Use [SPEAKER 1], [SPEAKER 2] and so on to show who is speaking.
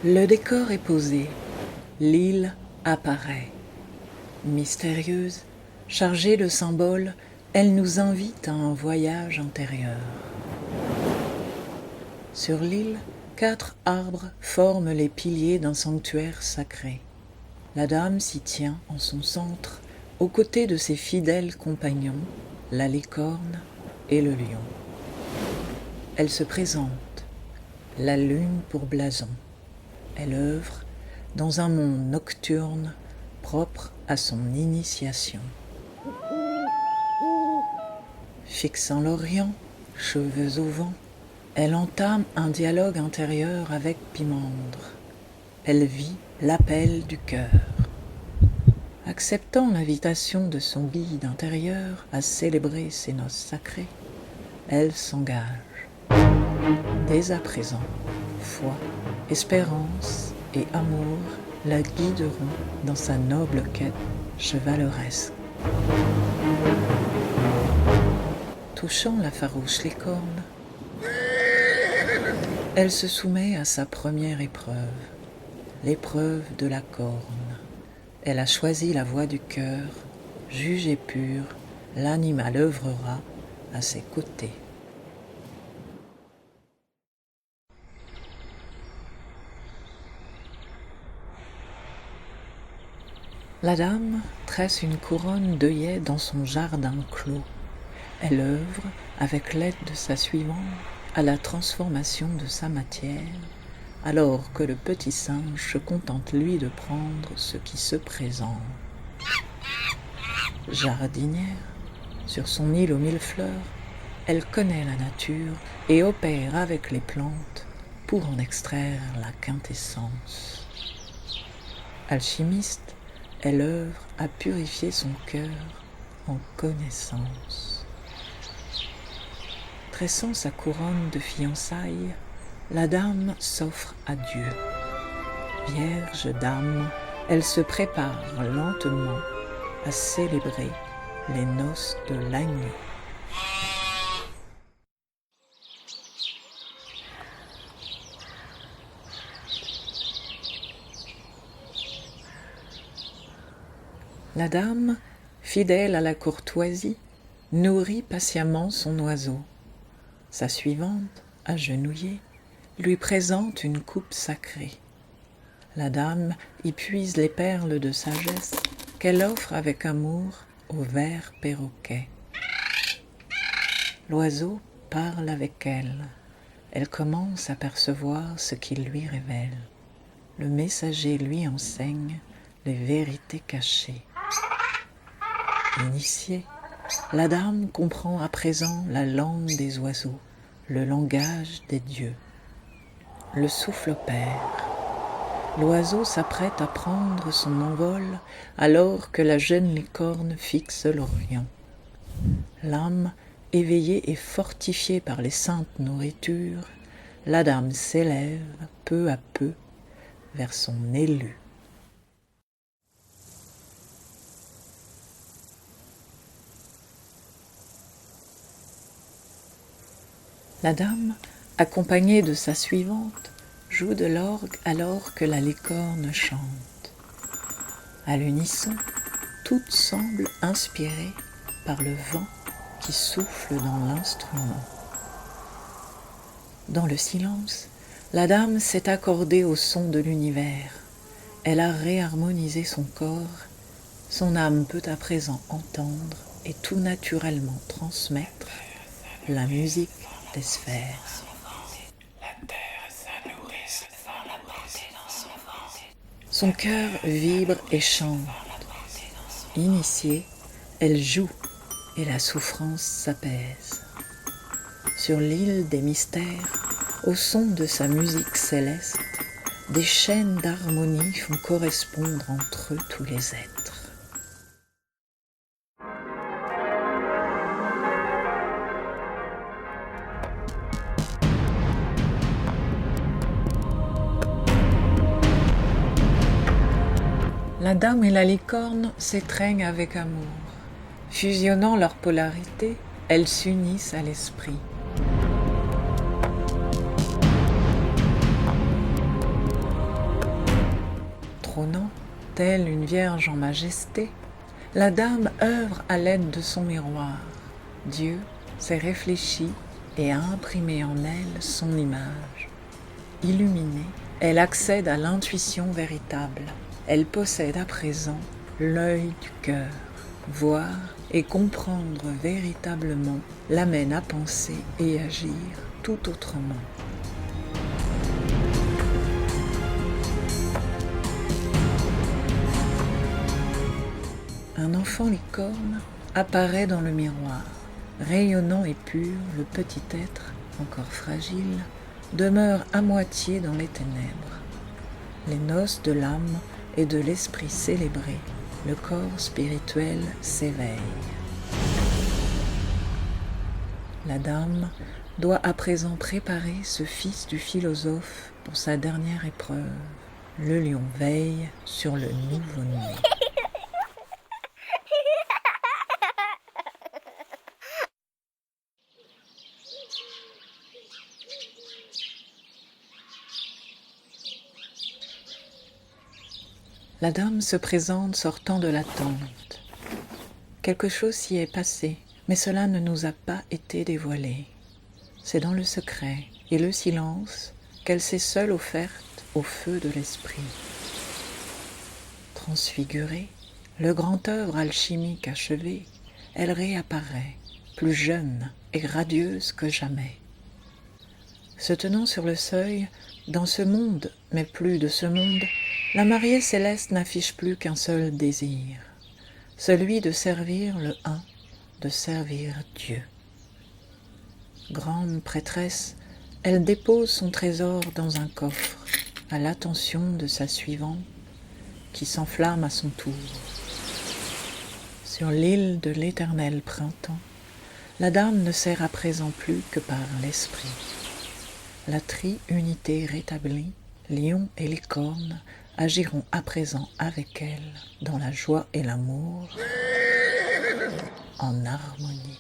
[SPEAKER 1] Le décor est posé, l'île apparaît. Mystérieuse, chargée de symboles, elle nous invite à un voyage intérieur. Sur l'île, 4 arbres forment les piliers d'un sanctuaire sacré. La dame s'y tient en son centre, aux côtés de ses fidèles compagnons, la licorne et le lion. Elle se présente, la lune pour blason. Elle œuvre dans un monde nocturne propre à son initiation. Fixant l'Orient, cheveux au vent, elle entame un dialogue intérieur avec Pimandre. Elle vit l'appel du cœur. Acceptant l'invitation de son guide intérieur à célébrer ses noces sacrées, elle s'engage. Dès à présent, foi, espérance et amour la guideront dans sa noble quête chevaleresque. Touchant la farouche licorne, elle se soumet à sa première épreuve, l'épreuve de la corne. Elle a choisi la voie du cœur, jugée pure, l'animal œuvrera à ses côtés. La dame tresse une couronne d'œillets dans son jardin clos. Elle œuvre, avec l'aide de sa suivante, à la transformation de sa matière, alors que le petit singe se contente lui de prendre ce qui se présente. Jardinière, sur son île aux 1000 fleurs, elle connaît la nature et opère avec les plantes pour en extraire la quintessence. Alchimiste, elle œuvre à purifier son cœur en connaissance. Tressant sa couronne de fiançailles, la dame s'offre à Dieu. Vierge d'âme, elle se prépare lentement à célébrer les noces de l'agneau. La dame, fidèle à la courtoisie, nourrit patiemment son oiseau. Sa suivante, agenouillée, lui présente une coupe sacrée. La dame y puise les perles de sagesse qu'elle offre avec amour au vert perroquet. L'oiseau parle avec elle. Elle commence à percevoir ce qu'il lui révèle. Le messager lui enseigne les vérités cachées. Initiée, la dame comprend à présent la langue des oiseaux, le langage des dieux. Le souffle opère. L'oiseau s'apprête à prendre son envol alors que la jeune licorne fixe l'Orient. L'âme, éveillée et fortifiée par les saintes nourritures, la dame s'élève peu à peu vers son élu. La dame, accompagnée de sa suivante, joue de l'orgue alors que la licorne chante. À l'unisson, toutes semblent inspirées par le vent qui souffle dans l'instrument. Dans le silence, la dame s'est accordée au son de l'univers. Elle a réharmonisé son corps. Son âme peut à présent entendre et tout naturellement transmettre la musique des sphères. Son cœur vibre et chante. Initiée, elle joue et la souffrance s'apaise. Sur l'île des mystères, au son de sa musique céleste, des chaînes d'harmonie font correspondre entre eux tous les êtres. La dame et la licorne s'étreignent avec amour. Fusionnant leurs polarités, elles s'unissent à l'esprit. Telle une vierge en majesté, la dame œuvre à l'aide de son miroir. Dieu s'est réfléchi et a imprimé en elle son image. Illuminée, elle accède à l'intuition véritable. Elle possède à présent l'œil du cœur. Voir et comprendre véritablement l'amène à penser et agir tout autrement. Un enfant licorne apparaît dans le miroir. Rayonnant et pur, le petit être, encore fragile, demeure à moitié dans les ténèbres. Les noces de l'âme et de l'esprit célébrées, le corps spirituel s'éveille. La dame doit à présent préparer ce fils du philosophe pour sa dernière épreuve. Le lion veille sur le nouveau-né. La dame se présente sortant de la tente. Quelque chose s'y est passé, mais cela ne nous a pas été dévoilé. C'est dans le secret et le silence qu'elle s'est seule offerte au feu de l'esprit. Transfigurée, le grand œuvre alchimique achevé, elle réapparaît, plus jeune et radieuse que jamais. Se tenant sur le seuil, dans ce monde, mais plus de ce monde, la mariée céleste n'affiche plus qu'un seul désir, celui de servir le un, de servir Dieu. Grande prêtresse, elle dépose son trésor dans un coffre, à l'attention de sa suivante, qui s'enflamme à son tour. Sur l'île de l'éternel printemps, la dame ne sert à présent plus que par l'esprit. La tri-unité rétablie, lion et licorne agiront à présent avec elle dans la joie et l'amour, en harmonie.